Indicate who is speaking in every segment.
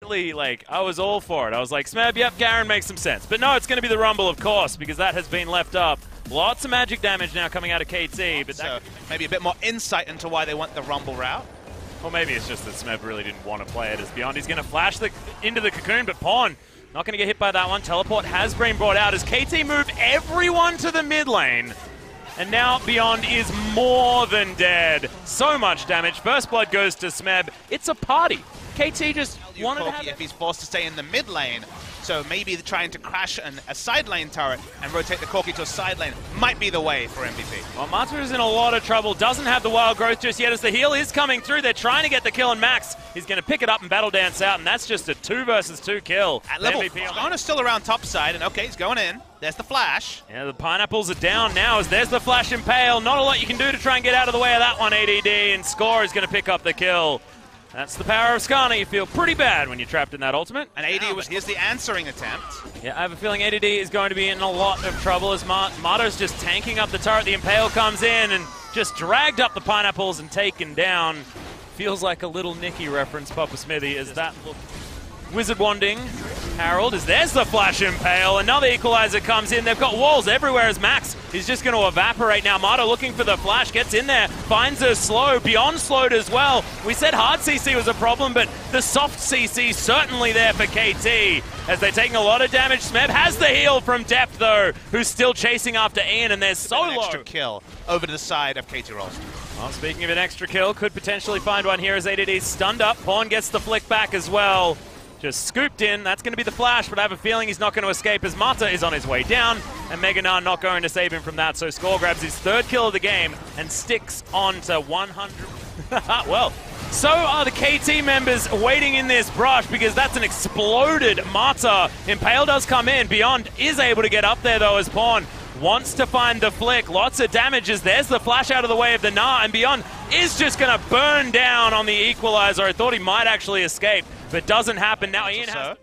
Speaker 1: Like, I was all for it. I was like, Smeb, yep, Garen makes some sense. But no, it's going to be the Rumble, of course, because that has been left up. Lots of magic damage now coming out of KT. But
Speaker 2: so maybe a bit more insight into why they want the Rumble route.
Speaker 1: Or maybe it's just that Smeb really didn't want to play it as Beyond. He's going to flash into the cocoon, but Pawn not going to get hit by that one. Teleport has been brought out as KT move everyone to the mid lane. And now Beyond is more than dead. So much damage. First blood goes to Smeb. It's a party. KT just wanted to have
Speaker 2: if he's forced to stay in the mid lane. So maybe trying to crash a side lane turret and rotate the Corki to a side lane might be the way for MVP.
Speaker 1: Well, Mata is in a lot of trouble. Doesn't have the wild growth just yet as the heal is coming through. They're trying to get the kill, and Max is going to pick it up and battle dance out, and that's just a 2 versus 2 kill.
Speaker 2: At level, Garner's still around top side, and okay, he's going in. There's the flash.
Speaker 1: Yeah, the pineapples are down now as there's the flash impale. Not a lot you can do to try and get out of the way of that one, ADD, and Score is going to pick up the kill. That's the power of Skarner. You feel pretty bad when you're trapped in that ultimate.
Speaker 2: And here's the answering attempt.
Speaker 1: Yeah, I have a feeling ADD is going to be in a lot of trouble as Mato's just tanking up the turret. The Impale comes in and just dragged up the pineapples and taken down. Feels like a little Nicky reference, Papa Smithy, as that Wizard Wanding. Harold is there's the flash impale. Another equalizer comes in. They've got walls everywhere as Max is just going to evaporate now. Mato looking for the flash, gets in there, finds her slow. Beyond slowed as well. We said hard CC was a problem, but the soft CC certainly there for KT as they're taking a lot of damage. Smeb has the heal from Depth though, who's still chasing after Ian, and there's so low.
Speaker 2: Extra kill over to the side of KT Rolster.
Speaker 1: Well, speaking of an extra kill, could potentially find one here as ADD's stunned up. Pawn gets the flick back as well. Just scooped in. That's going to be the flash, but I have a feeling he's not going to escape as Mata is on his way down, and Meganar not going to save him from that. So Score grabs his 3rd kill of the game and sticks on to 100. Well, so are the KT members waiting in this brush because that's an exploded Mata. Impale does come in. Beyond is able to get up there, though, as Pawn wants to find the flick. Lots of damages. There's the flash out of the way of the Gnar, and Beyond is just going to burn down on the equalizer. I thought he might actually escape, but doesn't happen. Now Ian has...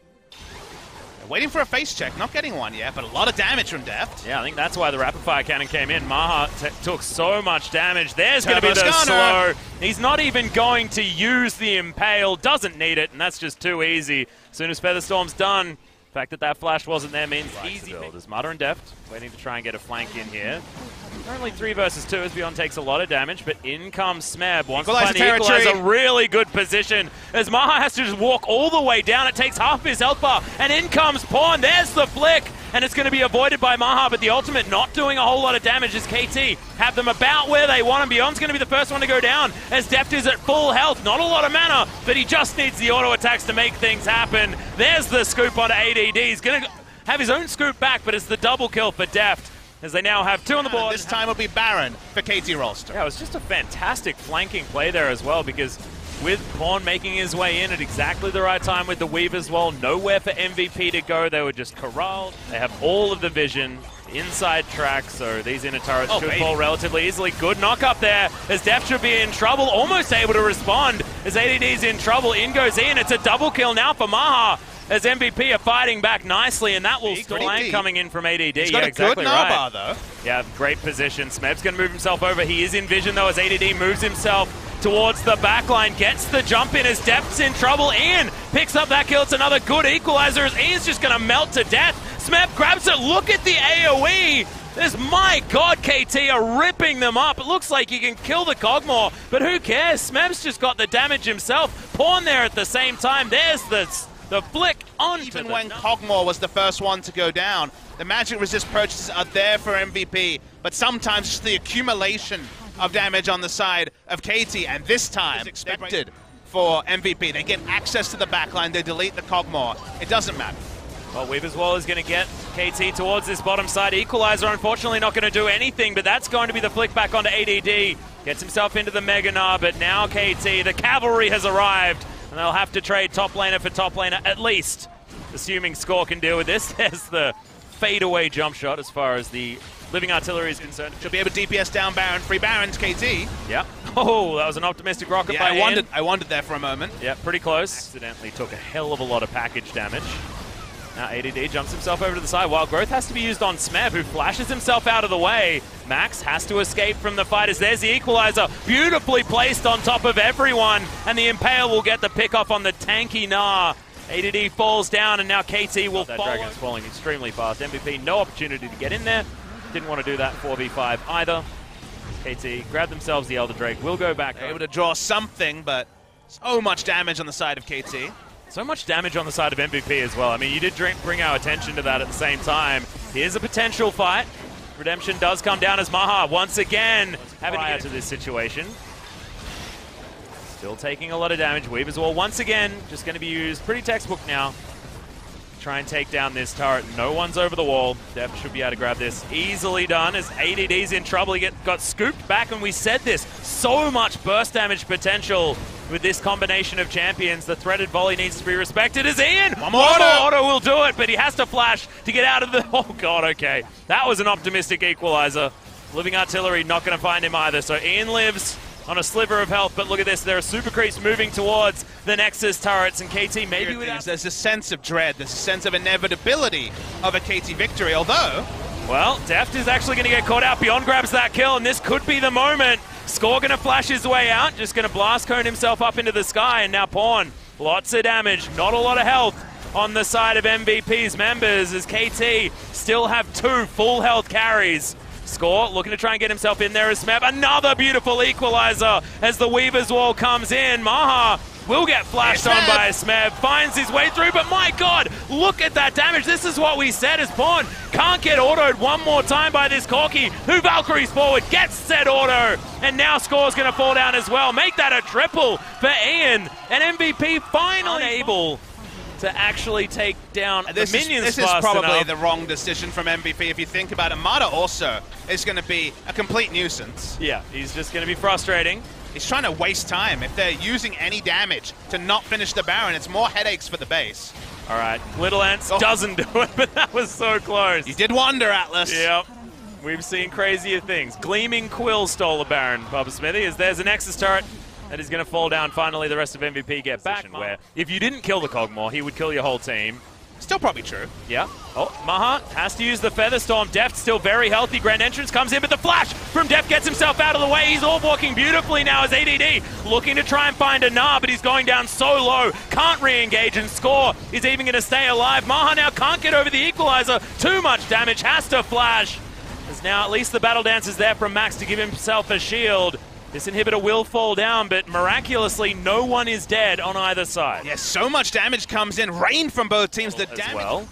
Speaker 2: Waiting for a face check, not getting one yet, but a lot of damage from Deft.
Speaker 1: Yeah, I think that's why the rapid fire cannon came in. Maha took so much damage. There's going to be the slow. He's not even going to use the Impale. Doesn't need it, and that's just too easy. As soon as Featherstorm's done, the fact that that flash wasn't there means easy build. As Mata and Deft waiting to try and get a flank in here. Currently 3 versus 2 as Beyond takes a lot of damage, but in comes Smeb. Wants to find the equalizer, really good position as Maha has to just walk all the way down. It takes half his health bar, and in comes Pawn. There's the flick, and it's going to be avoided by Maha, but the ultimate not doing a whole lot of damage as KT have them about where they want him. Beyond's going to be the first one to go down as Deft is at full health. Not a lot of mana, but he just needs the auto attacks to make things happen. There's the scoop onto ADD. He's going to have his own scoop back, but it's the double kill for Deft, as they now have 2 on the board.
Speaker 2: This time will be Baron for KT Rolster.
Speaker 1: Yeah, it was just a fantastic flanking play there as well, because with Pawn making his way in at exactly the right time with the weave as well, nowhere for MVP to go. They were just corralled. They have all of the vision, inside track, so these inner turrets should fall relatively easily. Good knock up there as Deft should be in trouble, almost able to respond as ADD's in trouble. In goes Ian. It's a double kill now for Maha, as MVP are fighting back nicely, and that will flank coming in from ADD.
Speaker 2: He's got
Speaker 1: a
Speaker 2: exactly
Speaker 1: good
Speaker 2: right. Bar, though.
Speaker 1: Yeah, great position. Smeb's going to move himself over. He is in vision, though, as ADD moves himself towards the backline. Gets the jump in as Deft's in trouble. Ian picks up that kill. It's another good equalizer as Ian's just going to melt to death. Smeb grabs it. Look at the AoE. This, my God, KT are ripping them up. It looks like he can kill the Cogmore, but who cares? Smeb's just got the damage himself. Pawn there at the same time. There's the flick onto
Speaker 2: Even when Cogmore was the first one to go down, the magic resist purchases are there for MVP, but sometimes just the accumulation of damage on the side of KT, and this time is expected for MVP. They get access to the backline, they delete the Cogmore. It doesn't matter.
Speaker 1: Well, Weaver's Wall is going to get KT towards this bottom side. Equalizer, unfortunately, not going to do anything, but that's going to be the flick back onto ADD. Gets himself into the Mega Gnar, but now KT, the cavalry has arrived, and they'll have to trade top laner for top laner, at least, assuming Score can deal with this. There's the fadeaway jump shot as far as the Living Artillery is concerned.
Speaker 2: Should be able to DPS down Baron, free Baron to KT.
Speaker 1: Yeah. Oh, that was an optimistic rocket by Ian.
Speaker 2: I wondered there for a moment.
Speaker 1: Yeah, pretty close. Accidentally took a hell of a lot of package damage. Now ADD jumps himself over to the side. Wild Growth has to be used on Smeb, who flashes himself out of the way. Max has to escape from the fighters. There's the equalizer, beautifully placed on top of everyone, and the Impale will get the pick off on the tanky Gnar. ADD falls down, and now KT will follow. That Dragon's falling extremely fast. MVP, no opportunity to get in there. Didn't want to do that 4v5 either. KT grab themselves the Elder Drake. Will go back.
Speaker 2: Able to draw something, but so much damage on the side of KT.
Speaker 1: So much damage on the side of MVP as well. I mean, you did bring our attention to that at the same time. Here's a potential fight. Redemption does come down as Maha once again having to get to this situation. Still taking a lot of damage. Weaver's Wall once again just going to be used pretty textbook now. Try and take down this turret. No one's over the wall. Def should be able to grab this. Easily done as ADD's in trouble. He got scooped back, and we said this. So much burst damage potential with this combination of champions. The threaded volley needs to be respected as Ian. One more auto will do it, but he has to flash to get out of the... Oh, God, okay. That was an optimistic equalizer. Living Artillery not going to find him either. So Ian lives on a sliver of health, but look at this. There are super creeps moving towards the Nexus turrets, and KT maybe without...
Speaker 2: There's a sense of dread. There's a sense of inevitability of a KT victory, although...
Speaker 1: Well, Deft is actually going to get caught out. Beyond grabs that kill, and this could be the moment. Score going to flash his way out, just going to blast cone himself up into the sky, and now Pawn. Lots of damage, not a lot of health on the side of MVP's members, as KT still have 2 full health carries. Score looking to try and get himself in there as Smeb. Another beautiful equalizer as the Weaver's Wall comes in. Maha will get flashed on by Smeb, finds his way through, but my God, look at that damage. This is what we said as Pawn can't get autoed one more time by this Corki, who Valkyries forward, gets said auto, and now Score's going to fall down as well. Make that a triple for Ian, and MVP finally able to actually take down the minions.
Speaker 2: This is probably the wrong decision from MVP if you think about it. Mata also is going to be a complete nuisance.
Speaker 1: Yeah, he's just going to be frustrating.
Speaker 2: He's trying to waste time. If they're using any damage to not finish the Baron, it's more headaches for the base.
Speaker 1: All right, Little Ants doesn't do it, but that was so close.
Speaker 2: You did wonder, Atlas.
Speaker 1: Yep. We've seen crazier things. Gleaming Quill stole a Baron, Bubba Smithy, as there's a Nexus turret that is going to fall down. Finally, the rest of MVP get back. Where if you didn't kill the Kog'Maw, he would kill your whole team.
Speaker 2: Still probably true.
Speaker 1: Yeah. Oh, Maha has to use the Feather Storm. Deft still very healthy. Grand Entrance comes in, but the flash from Deft gets himself out of the way. He's all walking beautifully now as ADD looking to try and find a Gnar, but he's going down so low. Can't re-engage, and Score is even going to stay alive. Maha now can't get over the equalizer. Too much damage. Has to flash. There's now at least the Battle Dance is there from Max to give himself a shield. This inhibitor will fall down, but miraculously, no one is dead on either side.
Speaker 2: Yes, so much damage comes in. Rain from both teams. The damage.
Speaker 1: Well.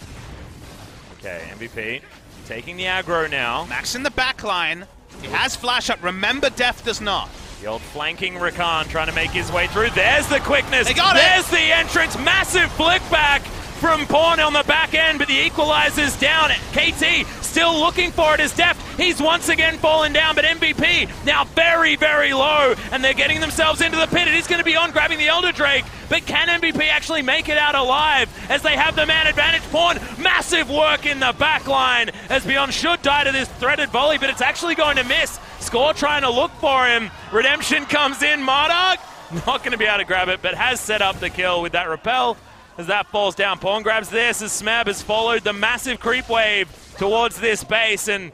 Speaker 1: Okay, MVP taking the aggro now.
Speaker 2: Max in the back line. He has flash up. Remember, Def does not.
Speaker 1: The old flanking Rakan trying to make his way through. There's the quickness.
Speaker 2: They got
Speaker 1: There's the entrance. Massive flick back from Pawn on the back end, but the equalizer's down. KT still looking for it as Deft. He's once again fallen down, but MVP now very, very low, and they're getting themselves into the pit. It is going to be on grabbing the Elder Drake, but can MVP actually make it out alive as they have the man advantage? Pawn, massive work in the back line as Beyond should die to this threaded volley, but it's actually going to miss. Score trying to look for him. Redemption comes in. Marduk not going to be able to grab it, but has set up the kill with that repel. As that falls down, Pawn grabs this as Smab has followed the massive creep wave towards this base, and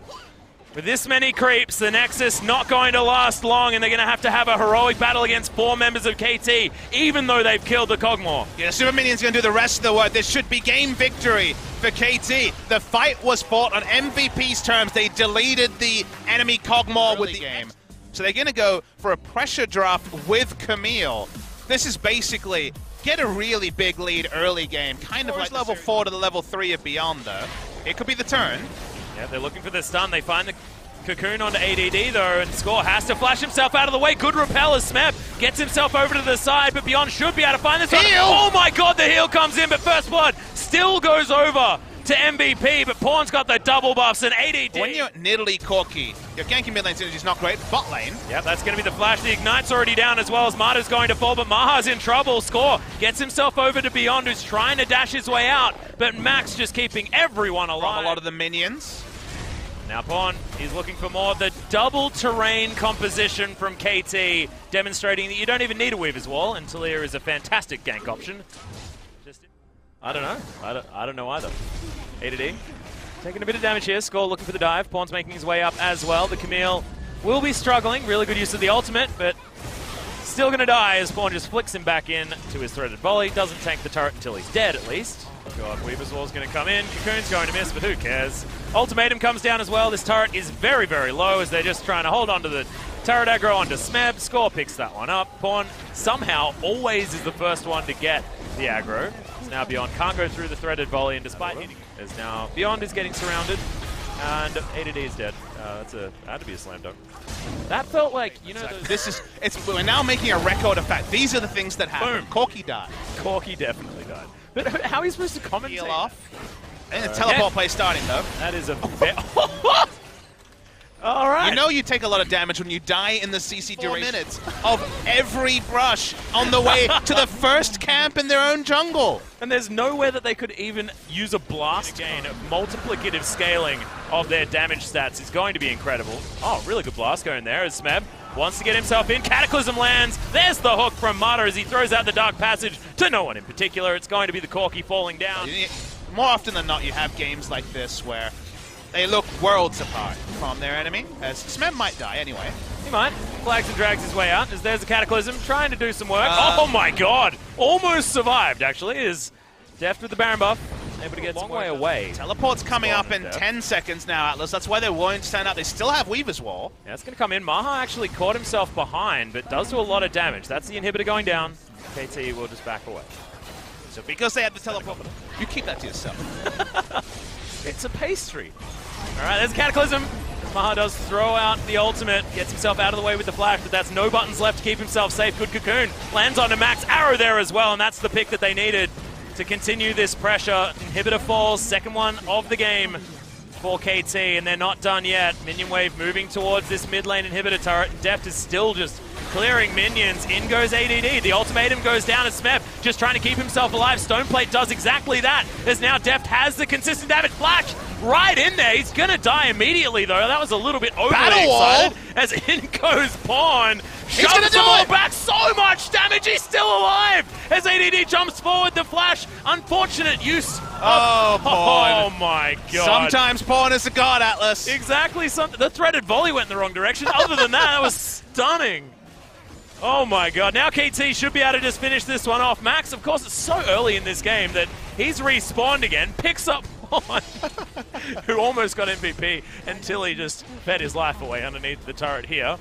Speaker 1: with this many creeps, the Nexus not going to last long, and they're going to have a heroic battle against 4 members of KT, even though they've killed the Kog'Maw.
Speaker 2: Yeah, Super Minion's going to do the rest of the work. This should be game victory for KT. The fight was fought on MVP's terms. They deleted the enemy Kog'Maw with the game. So they're going to go for a pressure draft with Camille. This is basically get a really big lead early game, kind of like level 4 to the level 3 of Beyond, though. It could be the turn.
Speaker 1: Yeah, they're looking for the stun. They find the cocoon onto ADD, though, and Score has to flash himself out of the way. Good repel as Smeb gets himself over to the side, but Beyond should be able to find this one. Oh my God, the heal comes in, but First Blood still goes over to MVP, but Pawn's got the double buffs, and ADD.
Speaker 2: When you're Nidalee Corki, your ganking mid lane synergy is not great. Bot lane.
Speaker 1: Yep, that's going to be the flash. The Ignite's already down as well as Marta's going to fall, but Maha's in trouble. Score gets himself over to Beyond, who's trying to dash his way out, but Max just keeping everyone alive.
Speaker 2: From a lot of the minions.
Speaker 1: Now Pawn is looking for more. The double terrain composition from KT, demonstrating that you don't even need a Weaver's Wall, and Talia is a fantastic gank option. I don't know. I don't know either. ADD taking a bit of damage here. Score looking for the dive. Pawn's making his way up as well. The Camille will be struggling. Really good use of the ultimate, but Still going to die as Pawn just flicks him back in to his threaded volley. Doesn't tank the turret until he's dead, at least. God, Weaver's Wall's going to come in. Cocoon's going to miss, but who cares? Ultimatum comes down as well. This turret is very, very low as they're just trying to hold on to the turret aggro onto Smeb. Score picks that one up. Pawn somehow always is the first one to get the aggro. It's now Beyond can't go through the threaded volley, and despite hitting, as now Beyond is getting surrounded, and ADD is dead. That had to be a slam dunk. That felt like, you know,
Speaker 2: we're now making a record of fact. These are the things that happen.
Speaker 1: Boom.
Speaker 2: Corki died.
Speaker 1: Corki definitely died. But how are you supposed to commentate?
Speaker 2: Heal off. And the teleport play starting, though.
Speaker 1: That is a all right.
Speaker 2: You know you take a lot of damage when you die in the CC duration. 4 minutes of every brush on the way to the first camp in their own jungle.
Speaker 1: And there's nowhere that they could even use a blast. Again, multiplicative scaling of their damage stats is going to be incredible. Oh, really good blast going there as Smeb wants to get himself in. Cataclysm lands. There's the hook from Mata as he throws out the Dark Passage to no one in particular. It's going to be the Corki falling down.
Speaker 2: More often than not, you have games like this where they look worlds apart from their enemy, as Smeb might die anyway.
Speaker 1: He might. Flags and drags his way out as there's a Cataclysm trying to do some work. Oh my god! Almost survived, actually, is Deft with the Baron buff. Able to get a long way away.
Speaker 2: Teleport's coming up in 10 seconds now, Atlas. That's why they won't stand up. They still have Weaver's Wall.
Speaker 1: Yeah, it's going to come in. Maha actually caught himself behind, but does do a lot of damage. That's the inhibitor going down. KT will just back away.
Speaker 2: So because they have the teleport, you keep that to yourself.
Speaker 1: It's a pastry. All right, there's Cataclysm. Maha does throw out the ultimate, gets himself out of the way with the flash, but that's no buttons left to keep himself safe. Good Cocoon lands onto Max. Arrow there as well, and that's the pick that they needed to continue this pressure. Inhibitor falls, second one of the game for KT, and they're not done yet. Minion wave moving towards this mid lane inhibitor turret. Deft is still just clearing minions. In goes ADD. The ultimatum goes down as Smeb just trying to keep himself alive. Stoneplate does exactly that, as now Deft has the consistent damage. Flash right in there. He's going to die immediately, though. That was a little bit overly excited. As in goes Pawn. Shoves them all back. So much damage. He's still alive. As ADD jumps forward, the flash. Unfortunate use.
Speaker 2: Pawn.
Speaker 1: Oh my god.
Speaker 2: Sometimes Pawn is a god, Atlas.
Speaker 1: Exactly. The threaded volley went in the wrong direction. Other than that was stunning. Oh my god. Now KT should be able to just finish this one off. Max, of course, it's so early in this game that he's respawned again. Picks up Pawn, who almost got MVP until he just fed his life away underneath the turret here.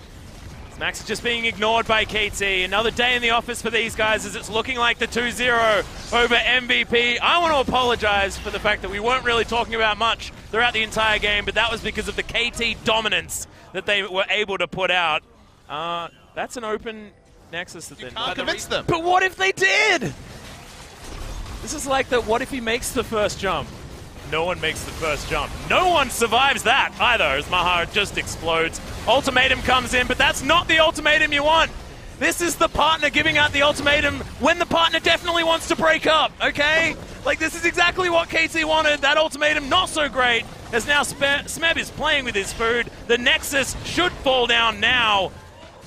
Speaker 1: Max is just being ignored by KT. Another day in the office for these guys as it's looking like the 2-0 over MVP. I want to apologize for the fact that we weren't really talking about much throughout the entire game, but that was because of the KT dominance that they were able to put out. That's an open Nexus that
Speaker 2: you can't convince them.
Speaker 1: But what if they did? This is like the what if he makes the first jump? No one makes the first jump. No one survives that either, as Maha just explodes. Ultimatum comes in, but that's not the ultimatum you want. This is the partner giving out the ultimatum when the partner definitely wants to break up, okay? Like, this is exactly what KT wanted. That ultimatum, not so great, as now Smeb is playing with his food. The Nexus should fall down now,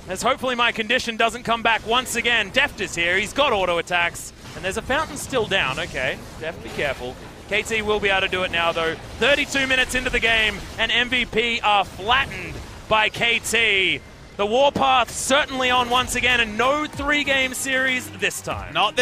Speaker 1: as hopefully my condition doesn't come back once again. Deft is here. He's got auto attacks, and there's a fountain still down. Okay, Deft, be careful. KT will be able to do it now, though. 32 minutes into the game, and MVP are flattened by KT. The warpath certainly on once again, and no 3-game series this time.
Speaker 2: Not this